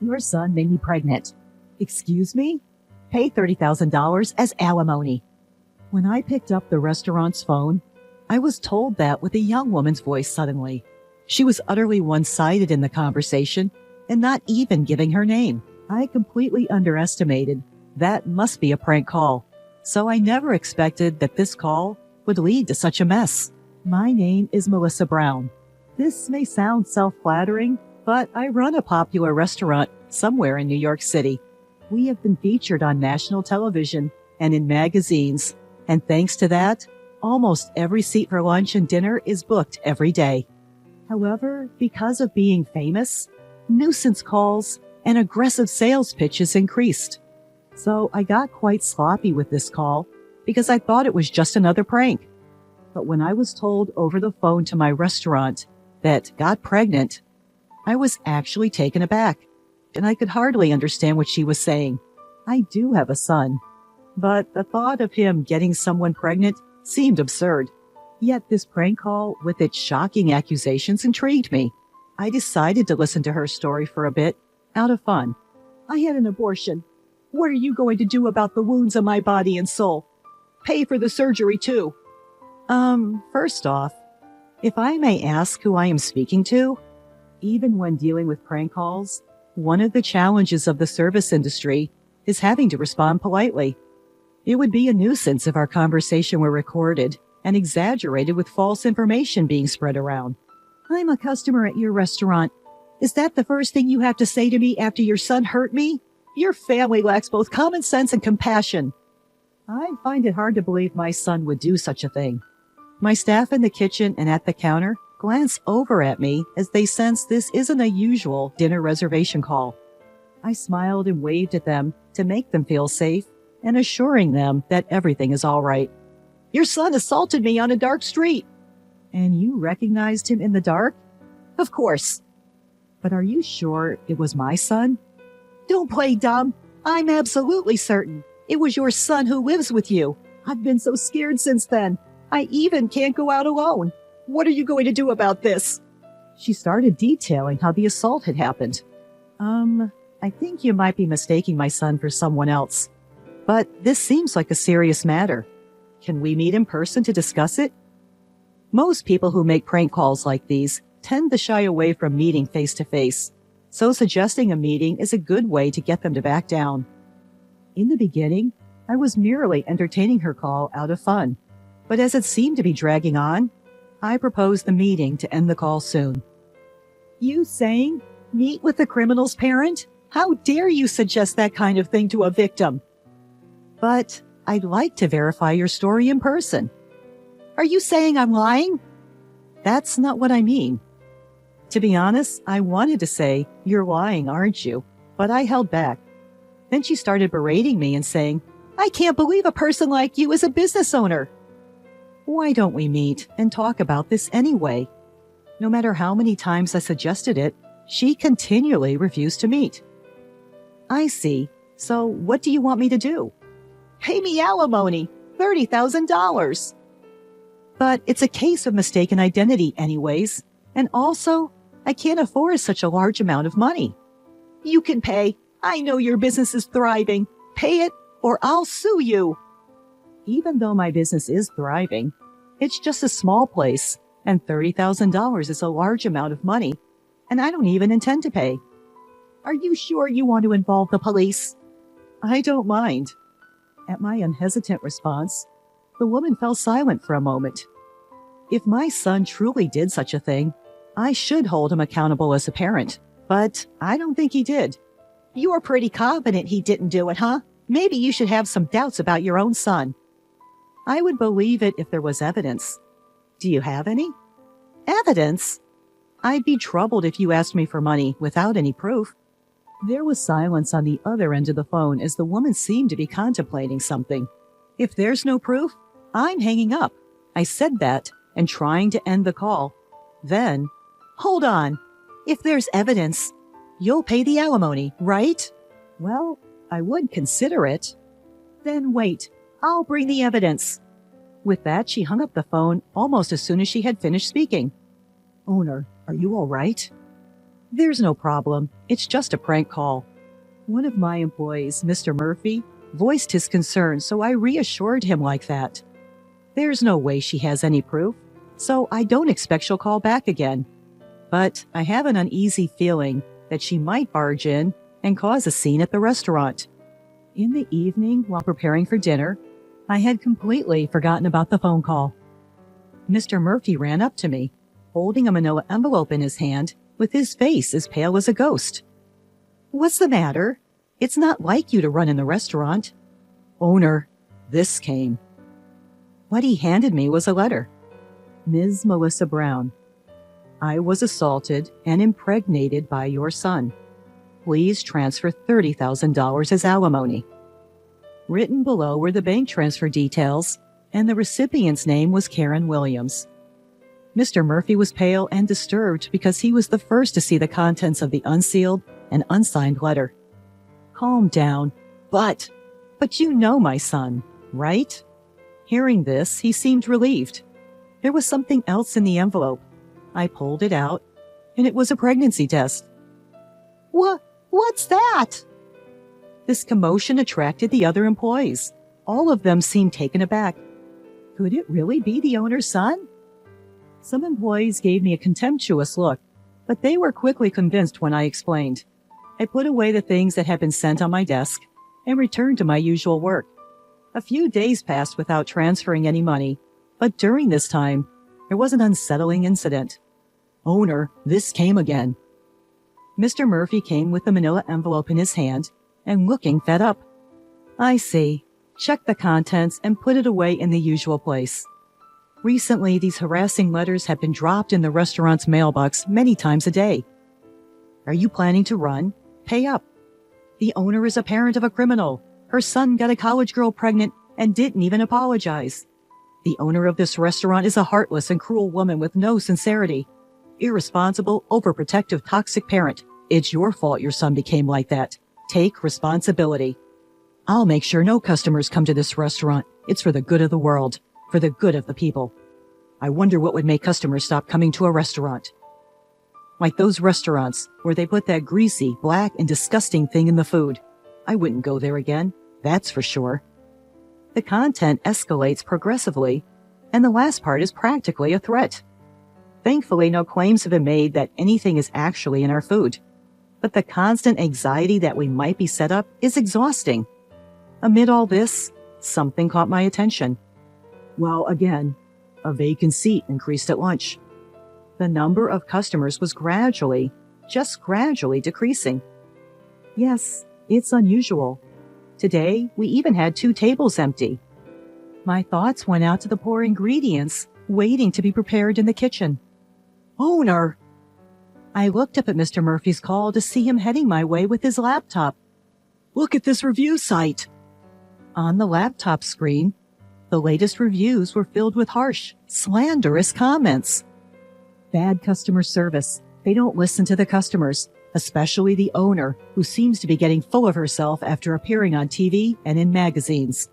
Your son made me pregnant. Excuse me? Pay $30,000 as alimony. When I picked up the restaurant's phone, I was told that with a young woman's voice suddenly. She was utterly one-sided in the conversation and not even giving her name. I completely underestimated. That must be a prank call. So I never expected that this call would lead to such a mess. My name is Melissa Brown. This may sound self-flattering, but I run a popular restaurant somewhere in New York City. We have been featured on national television and in magazines, and thanks to that, almost every seat for lunch and dinner is booked every day. However, because of being famous, nuisance calls and aggressive sales pitches increased. So I got quite sloppy with this call because I thought it was just another prank. But when I was told over the phone to my restaurant that got pregnant, I was actually taken aback, and I could hardly understand what she was saying. I do have a son, but the thought of him getting someone pregnant seemed absurd. Yet this prank call with its shocking accusations intrigued me. I decided to listen to her story for a bit, out of fun. I had an abortion. What are you going to do about the wounds on my body and soul? Pay for the surgery too. First off, if I may ask who I am speaking to, even when dealing with prank calls, one of the challenges of the service industry is having to respond politely. It would be a nuisance if our conversation were recorded and exaggerated with false information being spread around. I'm a customer at your restaurant. Is that the first thing you have to say to me after your son hurt me? Your family lacks both common sense and compassion. I find it hard to believe my son would do such a thing. My staff in the kitchen and at the counter glance over at me as they sense this isn't a usual dinner reservation call. I smiled and waved at them to make them feel safe and assuring them that everything is all right. Your son assaulted me on a dark street. And you recognized him in the dark? Of course. But are you sure it was my son? Don't play dumb. I'm absolutely certain. It was your son who lives with you. I've been so scared since then. I even can't go out alone. What are you going to do about this? She started detailing how the assault had happened. I think you might be mistaking my son for someone else. But this seems like a serious matter. Can we meet in person to discuss it? Most people who make prank calls like these tend to shy away from meeting face to face. So suggesting a meeting is a good way to get them to back down. In the beginning, I was merely entertaining her call out of fun. But as it seemed to be dragging on, I proposed the meeting to end the call soon. You saying, meet with the criminal's parent? How dare you suggest that kind of thing to a victim? But I'd like to verify your story in person. Are you saying I'm lying? That's not what I mean. To be honest, I wanted to say, you're lying, aren't you? But I held back. Then she started berating me and saying, I can't believe a person like you is a business owner. Why don't we meet and talk about this anyway? No matter how many times I suggested it, she continually refused to meet. I see. So what do you want me to do? Pay me alimony, $30,000. But it's a case of mistaken identity anyways. And also, I can't afford such a large amount of money. You can pay. I know your business is thriving. Pay it or I'll sue you. Even though my business is thriving, it's just a small place, and $30,000 is a large amount of money, and I don't even intend to pay. Are you sure you want to involve the police? I don't mind. At my unhesitant response, the woman fell silent for a moment. If my son truly did such a thing, I should hold him accountable as a parent, but I don't think he did. You're pretty confident he didn't do it, huh? Maybe you should have some doubts about your own son. I would believe it if there was evidence. Do you have any? Evidence? I'd be troubled if you asked me for money without any proof. There was silence on the other end of the phone as the woman seemed to be contemplating something. If there's no proof, I'm hanging up. I said that and trying to end the call. Then, hold on. If there's evidence, you'll pay the alimony, right? Well, I would consider it. Then wait. I'll bring the evidence. With that, she hung up the phone almost as soon as she had finished speaking. Owner, are you all right? There's no problem. It's just a prank call. One of my employees, Mr. Murphy, voiced his concern, so I reassured him like that. There's no way she has any proof, so I don't expect she'll call back again. But I have an uneasy feeling that she might barge in and cause a scene at the restaurant. In the evening, while preparing for dinner, I had completely forgotten about the phone call. Mr. Murphy ran up to me, holding a manila envelope in his hand, with his face as pale as a ghost. "What's the matter? It's not like you to run in the restaurant." "Owner, this came." What he handed me was a letter. "Ms. Melissa Brown, I was assaulted and impregnated by your son. Please transfer $30,000 as alimony." Written below were the bank transfer details, and the recipient's name was Karen Williams. Mr. Murphy was pale and disturbed because he was the first to see the contents of the unsealed and unsigned letter. "Calm down. But you know my son, right?" Hearing this, he seemed relieved. There was something else in the envelope. I pulled it out, and it was a pregnancy test. What's that?" This commotion attracted the other employees. All of them seemed taken aback. Could it really be the owner's son? Some employees gave me a contemptuous look, but they were quickly convinced when I explained. I put away the things that had been sent on my desk and returned to my usual work. A few days passed without transferring any money, but during this time, there was an unsettling incident. "Owner, this came again." Mr. Murphy came with the manila envelope in his hand and looking fed up. "I see. Check the contents and put it away in the usual place. Recently, these harassing letters have been dropped in the restaurant's mailbox many times a day. Are you planning to run? Pay up. The owner is a parent of a criminal. Her son got a college girl pregnant and didn't even apologize. The owner of this restaurant is a heartless and cruel woman with no sincerity. Irresponsible, overprotective, toxic parent. It's your fault your son became like that. Take responsibility. I'll make sure no customers come to this restaurant. It's for the good of the world, for the good of the people. I wonder what would make customers stop coming to a restaurant. Like those restaurants where they put that greasy, black, and disgusting thing in the food. I wouldn't go there again, that's for sure." The content escalates progressively, and the last part is practically a threat. Thankfully, no claims have been made that anything is actually in our food. But the constant anxiety that we might be set up is exhausting. Amid all this, something caught my attention. Well, again, a vacant seat increased at lunch. The number of customers was just gradually decreasing. Yes, it's unusual. Today, we even had 2 tables empty. My thoughts went out to the poor ingredients waiting to be prepared in the kitchen. "Owner!" I looked up at Mr. Murphy's call to see him heading my way with his laptop. "Look at this review site." On the laptop screen, the latest reviews were filled with harsh, slanderous comments. Bad customer service. They don't listen to the customers, especially the owner, who seems to be getting full of herself after appearing on TV and in magazines.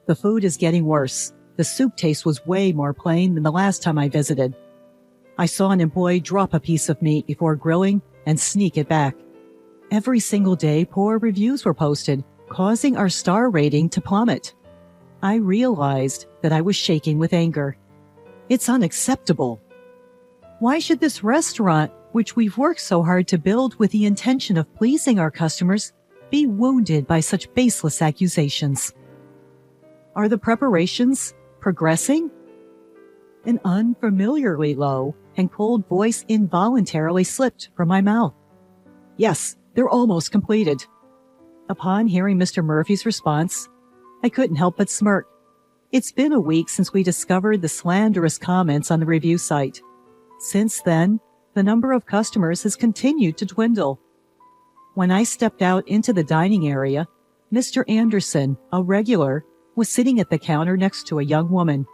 The food is getting worse. The soup taste was way more plain than the last time I visited. I saw an employee drop a piece of meat before grilling and sneak it back. Every single day, poor reviews were posted, causing our star rating to plummet. I realized that I was shaking with anger. It's unacceptable. Why should this restaurant, which we've worked so hard to build with the intention of pleasing our customers, be wounded by such baseless accusations? Are the preparations progressing? An unfamiliarly low and cold voice involuntarily slipped from my mouth. Yes, they're almost completed. Upon hearing Mr. Murphy's response, I couldn't help but smirk. It's been a week since we discovered the slanderous comments on the review site. Since then, the number of customers has continued to dwindle. When I stepped out into the dining area, Mr. Anderson, a regular, was sitting at the counter next to a young woman.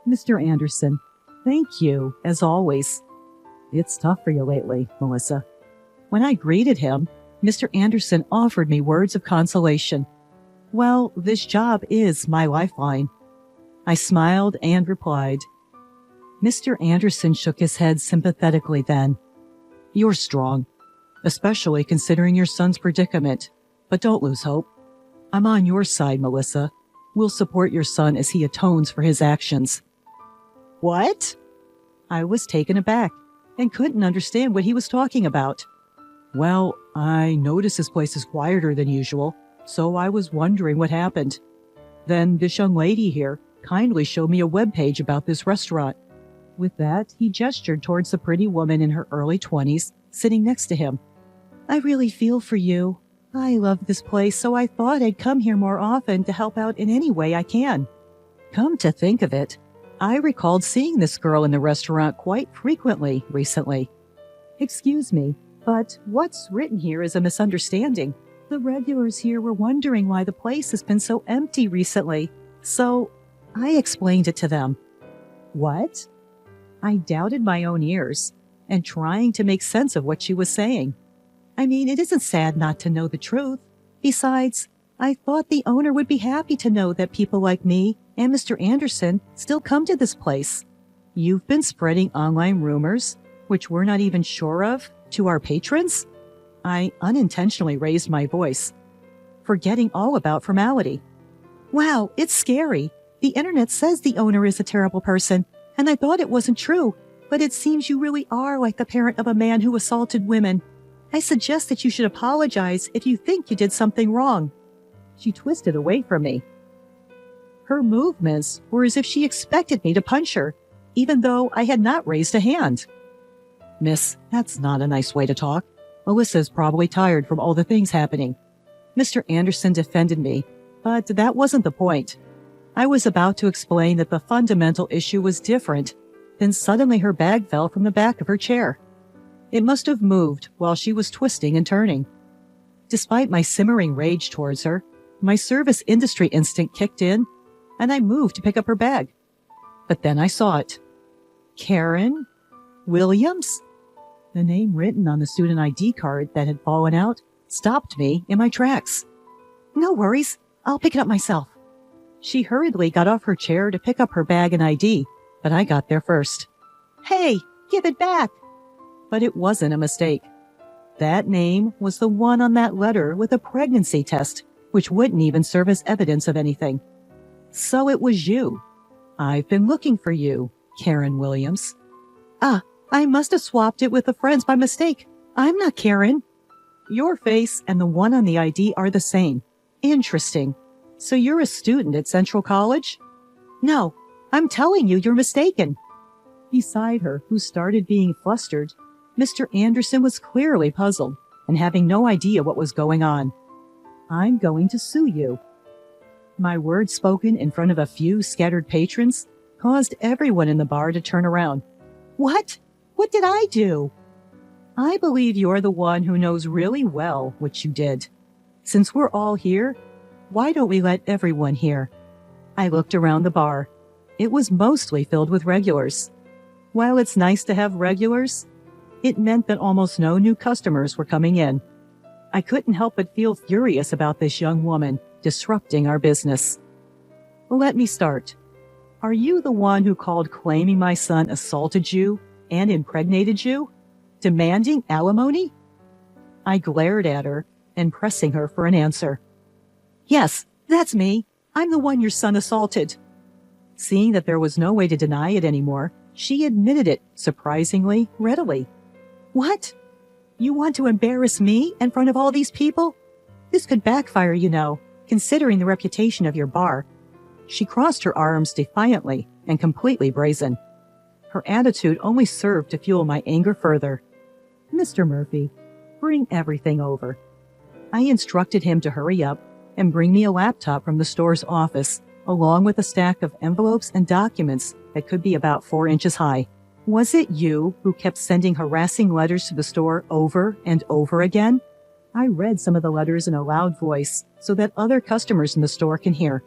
"Mr. Anderson, thank you, as always." "It's tough for you lately, Melissa." When I greeted him, Mr. Anderson offered me words of consolation. Well, this job is my lifeline. I smiled and replied. Mr. Anderson shook his head sympathetically then. "You're strong. especially considering your son's predicament. But don't lose hope. I'm on your side, Melissa. We'll support your son as he atones for his actions." "What?" I was taken aback and couldn't understand what he was talking about. "Well, I noticed this place is quieter than usual, so I was wondering what happened. Then this young lady here kindly showed me a webpage about this restaurant." With that, he gestured towards the pretty woman in her early 20s sitting next to him. "I really feel for you. I love this place, so I thought I'd come here more often to help out in any way I can." Come to think of it, I recalled seeing this girl in the restaurant quite frequently recently. "Excuse me, but what's written here is a misunderstanding. The regulars here were wondering why the place has been so empty recently, so I explained it to them." "What?" I doubted my own ears and trying to make sense of what she was saying. I mean, it isn't sad not to know the truth. Besides, I thought the owner would be happy to know that people like me and Mr. Anderson still come to this place. You've been spreading online rumors, which we're not even sure of, to our patrons? I unintentionally raised my voice, forgetting all about formality. "Wow, it's scary. The internet says the owner is a terrible person, and I thought it wasn't true, but it seems you really are like the parent of a man who assaulted women. I suggest that you should apologize if you think you did something wrong." She twisted away from me. Her movements were as if she expected me to punch her, even though I had not raised a hand. "Miss, that's not a nice way to talk. Melissa's probably tired from all the things happening." Mr. Anderson defended me, but that wasn't the point. I was about to explain that the fundamental issue was different, then suddenly her bag fell from the back of her chair. It must have moved while she was twisting and turning. Despite my simmering rage towards her, my service industry instinct kicked in, and I moved to pick up her bag. But then I saw it. Karen Williams? The name written on the student ID card that had fallen out stopped me in my tracks. "No worries, I'll pick it up myself." She hurriedly got off her chair to pick up her bag and ID, but I got there first. "Hey, give it back!" But it wasn't a mistake. That name was the one on that letter with a pregnancy test, which wouldn't even serve as evidence of anything. "So it was you. I've been looking for you, Karen Williams." "Ah, I must have swapped it with the friends by mistake. I'm not Karen." "Your face and the one on the ID are the same. Interesting. So you're a student at Central College?" "No, I'm telling you, you're mistaken." Beside her, who started being flustered, Mr. Anderson was clearly puzzled and having no idea what was going on. "I'm going to sue you." My words spoken in front of a few scattered patrons caused everyone in the bar to turn around. "What? What did I do?" "I believe you're the one who knows really well what you did. Since we're all here, why don't we let everyone hear?" I looked around the bar. It was mostly filled with regulars. While it's nice to have regulars, it meant that almost no new customers were coming in. I couldn't help but feel furious about this young woman disrupting our business. "Let me start. Are you the one who called claiming my son assaulted you and impregnated you, demanding alimony?" I glared at her and pressing her for an answer. "Yes, that's me. I'm the one your son assaulted." Seeing that there was no way to deny it anymore, she admitted it surprisingly readily. "What? You want to embarrass me in front of all these people? This could backfire, you know, considering the reputation of your bar." She crossed her arms defiantly and completely brazen. Her attitude only served to fuel my anger further. "Mr. Murphy, bring everything over." I instructed him to hurry up and bring me a laptop from the store's office, along with a stack of envelopes and documents that could be about 4 inches high. "Was it you who kept sending harassing letters to the store over and over again?" I read some of the letters in a loud voice so that other customers in the store can hear.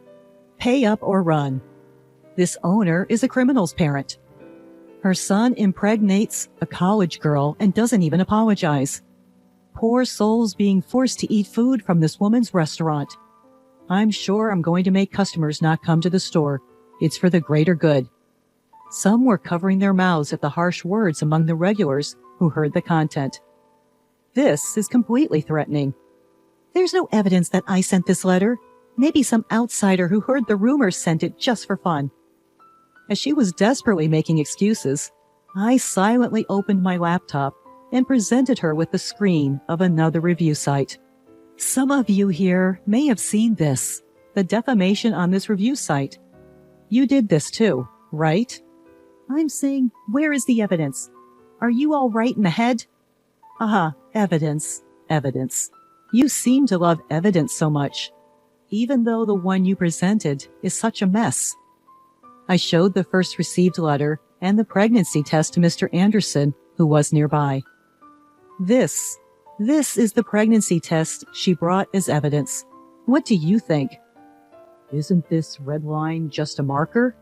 "Pay up or run. This owner is a criminal's parent. Her son impregnates a college girl and doesn't even apologize. Poor souls being forced to eat food from this woman's restaurant. I'm sure I'm going to make customers not come to the store. It's for the greater good." Some were covering their mouths at the harsh words among the regulars who heard the content. This is completely threatening. There's no evidence that I sent this letter. Maybe some outsider who heard the rumors sent it just for fun. As she was desperately making excuses, I silently opened my laptop and presented her with the screen of another review site. Some of you here may have seen this, the defamation on this review site. You did this too, right? I'm saying, where is the evidence? Are you all right in the head? Evidence. You seem to love evidence so much, even though the one you presented is such a mess. I showed the first received letter and the pregnancy test to Mr. Anderson, who was nearby. This is the pregnancy test she brought as evidence. What do you think? Isn't this red line just a marker?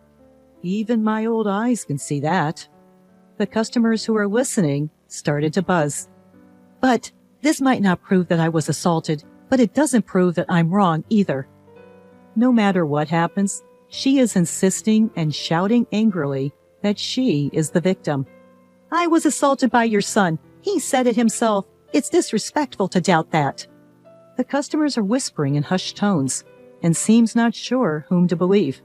Even my old eyes can see that. The customers who are listening started to buzz. But this might not prove that I was assaulted, but it doesn't prove that I'm wrong either. No matter what happens, she is insisting and shouting angrily that she is the victim. I was assaulted by your son. He said it himself. It's disrespectful to doubt that. The customers are whispering in hushed tones and seems not sure whom to believe.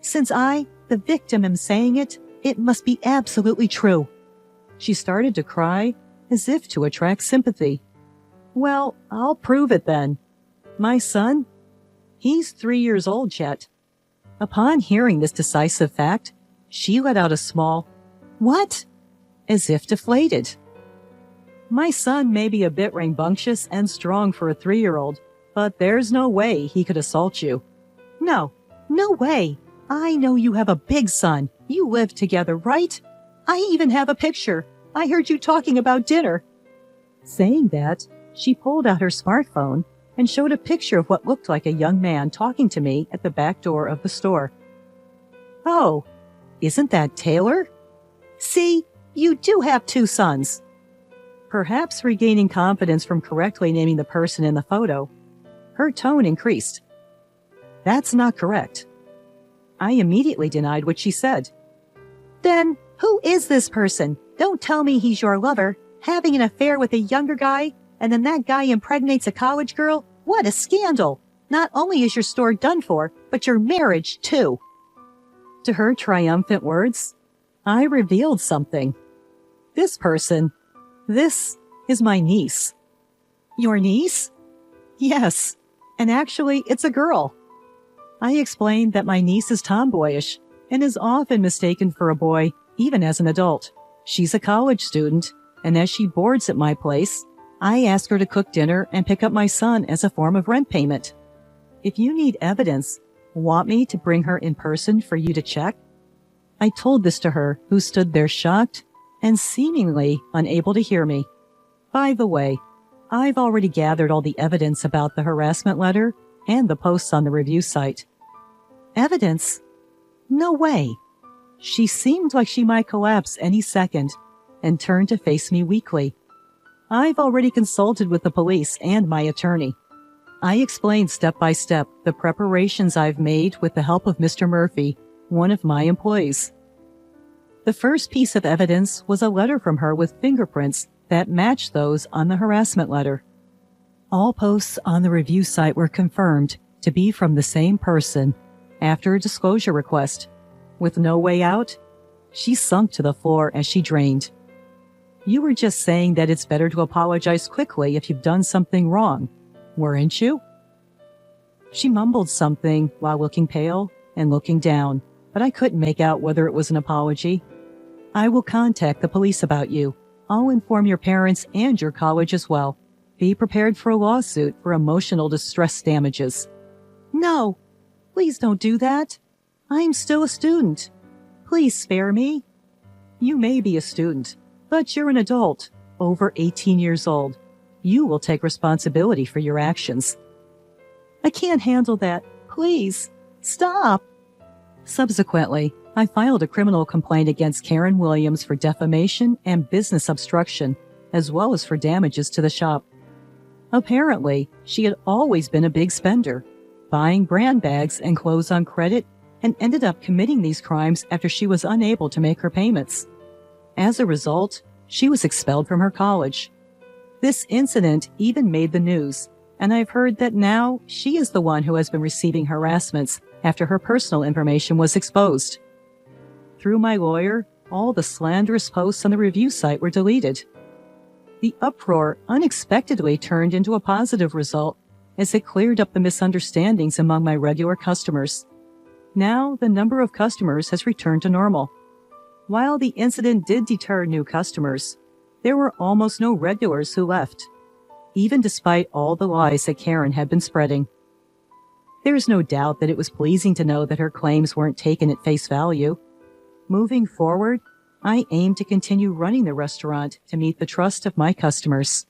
Since I, the victim, am saying it, it must be absolutely true. She started to cry as if to attract sympathy. Well, I'll prove it then. My son? He's 3 years old yet. Upon hearing this decisive fact, she let out a small, "What?" as if deflated. My son may be a bit rambunctious and strong for a 3-year-old, but there's no way he could assault you. No way. I know you have a big son. You live together, right? I even have a picture. I heard you talking about dinner. Saying that, she pulled out her smartphone and showed a picture of what looked like a young man talking to me at the back door of the store. Oh, isn't that Taylor? See, you do have 2 sons. Perhaps regaining confidence from correctly naming the person in the photo, her tone increased. That's not correct. I immediately denied what she said. Then, who is this person? Don't tell me he's your lover, having an affair with a younger guy, and then that guy impregnates a college girl? What a scandal! Not only is your store done for, but your marriage too. To her triumphant words, I revealed something. This person, this is my niece. Your niece? Yes, and actually it's a girl. I explained that my niece is tomboyish and is often mistaken for a boy, even as an adult. She's a college student, and as she boards at my place, I ask her to cook dinner and pick up my son as a form of rent payment. If you need evidence, want me to bring her in person for you to check? I told this to her, who stood there shocked and seemingly unable to hear me. By the way, I've already gathered all the evidence about the harassment letter and the posts on the review site. Evidence? No way. She seemed like she might collapse any second and turned to face me weakly. I've already consulted with the police and my attorney. I explained step by step the preparations I've made with the help of Mr. Murphy, one of my employees. The first piece of evidence was a letter from her with fingerprints that matched those on the harassment letter. All posts on the review site were confirmed to be from the same person after a disclosure request. With no way out, she sunk to the floor as she drained. You were just saying that it's better to apologize quickly if you've done something wrong, weren't you? She mumbled something while looking pale and looking down, but I couldn't make out whether it was an apology. I will contact the police about you. I'll inform your parents and your college as well. Be prepared for a lawsuit for emotional distress damages. No, please don't do that. I'm still a student. Please spare me. You may be a student, but you're an adult, over 18 years old. You will take responsibility for your actions. I can't handle that. Please, stop. Subsequently, I filed a criminal complaint against Karen Williams for defamation and business obstruction, as well as for damages to the shop. Apparently, she had always been a big spender, buying brand bags and clothes on credit, and ended up committing these crimes after she was unable to make her payments. As a result, she was expelled from her college. This incident even made the news, and I've heard that now she is the one who has been receiving harassments after her personal information was exposed. Through my lawyer, all the slanderous posts on the review site were deleted. The uproar unexpectedly turned into a positive result as it cleared up the misunderstandings among my regular customers. Now, the number of customers has returned to normal. While the incident did deter new customers, there were almost no regulars who left, even despite all the lies that Karen had been spreading. There is no doubt that it was pleasing to know that her claims weren't taken at face value. Moving forward, I aim to continue running the restaurant to meet the trust of my customers.